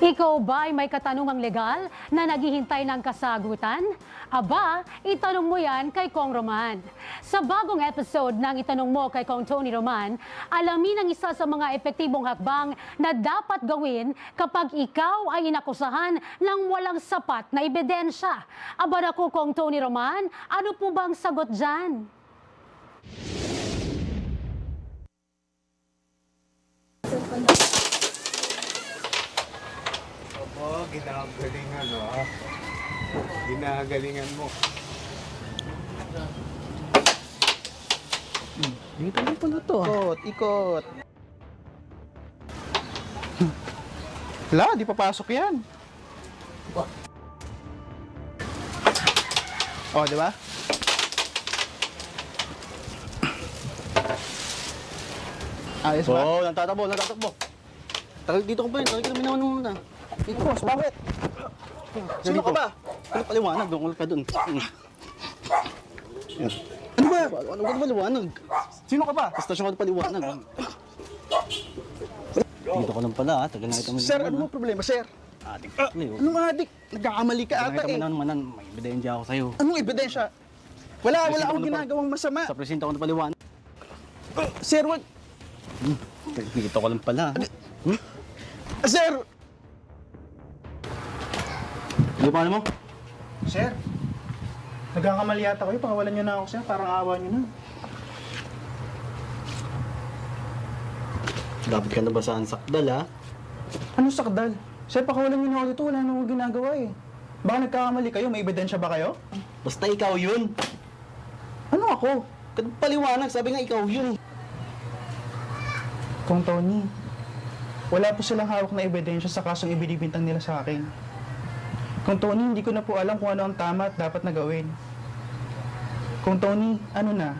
Ikaw ba'y may katanungang legal na naghihintay ng kasagutan? Aba, itanong mo yan kay Kong Roman. Sa bagong episode ng Itanong Mo kay Kong Tony Roman, alamin ang isa sa mga epektibong hakbang na dapat gawin kapag ikaw ay inakusahan ng walang sapat na ebidensya. Aba naku, Kong Tony Roman, ano po bang sagot dyan? Opo, ginagalingan ginagalingan mo. Dito na pala to. Ikot. Wala, di papasok yan. Oh, di ba? Ayos ba? Oo, natatakbo. Tagal dito ko pa rin, tagal kami naman muna. Dito, boss, bakit? Sino ka ba? Ano paliwanag? Doon ka doon. Ano ba? Ano ba paliwanag? Sino ka ba? Stasyon ka paliwanag. Dito ka lang pala, tagal na kita mo. Sir, ano mo problema, sir? Adik. Anong adik? Nagkakamali ka ata eh. Naman, may ebidensya ako sa'yo. Anong ebidensya? Wala akong ginagawang masama. Sa presinto ko na paliwanag. Sir, wag. Dito ka lang pala. Sir! Ano pa mo? Sir, nagkakamali yata kayo. Pakawalan nyo na ako, sir. Parang awa nyo na. Dapat ka na ba saan sakdal, ha? Ano sakdal? Sir, pakawalan nyo na ako dito. Wala na akong ginagawa eh. Baka nagkakamali kayo. May ebidensya ba kayo? Basta ikaw yun. Ano ako? Paliwanag, sabi nga ikaw yun. Kung Tony, wala po silang hawak na ebidensya sa kasong ibinibintang nila sa akin. Kung Tony, hindi ko na po alam kung ano ang tama at dapat na gawin. Kung Tony, ano na?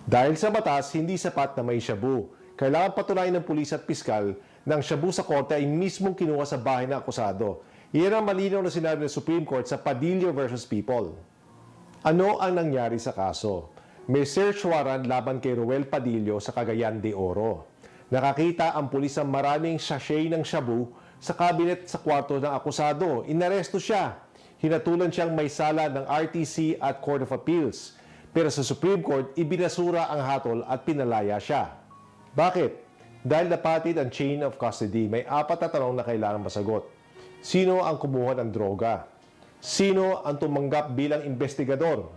Dahil sa batas, hindi sapat na may shabu. Kailangan patunayan ng pulis at piskal na ang shabu sa korte ay mismong kinuha sa bahay ng akusado. Iyan ang malinaw na sinabi ng Supreme Court sa Padilla versus People. Ano ang nangyari sa kaso? May search warrant laban kay Roel Padillo sa Cagayan de Oro. Nakakita ang pulis ng maraming sachet ng shabu sa cabinet sa kwarto ng akusado. Inaresto siya. Hinatulan siyang may sala ng RTC at Court of Appeals. Pero sa Supreme Court, ibinasura ang hatol at pinalaya siya. Bakit? Dahil napatid ang chain of custody, may apat na tanong na kailangan masagot. Sino ang kumuha ng droga? Sino ang tumanggap bilang investigador?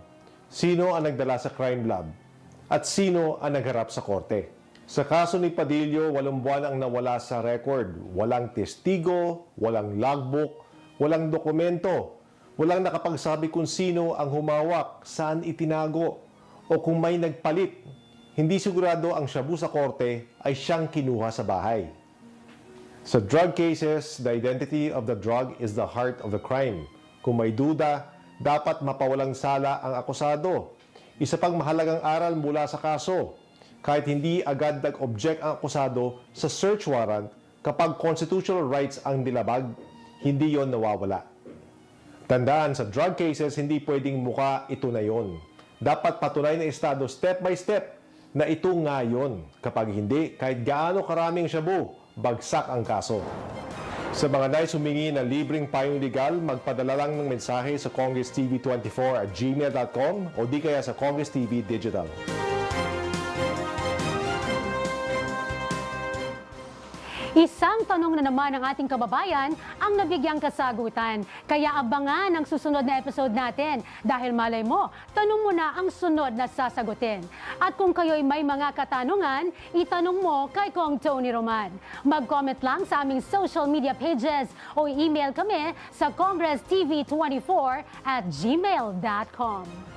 Sino ang nagdala sa crime lab? At sino ang nagharap sa korte? Sa kaso ni Padillo, 8 buwan ang nawala sa record. Walang testigo, walang logbook, walang dokumento. Walang nakapagsabi kung sino ang humawak, saan itinago, o kung may nagpalit. Hindi sigurado ang shabu sa korte ay siyang kinuha sa bahay. Sa drug cases, the identity of the drug is the heart of the crime. Kung may duda, dapat mapawalang sala ang akusado. Isa pang mahalagang aral mula sa kaso, kahit hindi agad nag-object ang akusado sa search warrant, kapag constitutional rights ang nilabag, hindi yon nawawala. Tandaan, sa drug cases, hindi pwedeng muka ito na yon. Dapat patunay ng estado step by step na ito nga yon. Kapag hindi, kahit gaano karaming shabu, bagsak ang kaso. Sa mga nais humingi ng libreng payong legal, magpadala lang ng mensahe sa congresstv24@gmail.com o di kaya sa Congress TV Digital. Isang tanong na naman ng ating kababayan ang nabigyang kasagutan. Kaya abangan ang susunod na episode natin dahil malay mo, tanong mo na ang sunod na sasagutin. At kung kayo'y may mga katanungan, itanong mo kay Kong Tony Roman. Mag-comment lang sa aming social media pages o email kami sa congresstv24@gmail.com.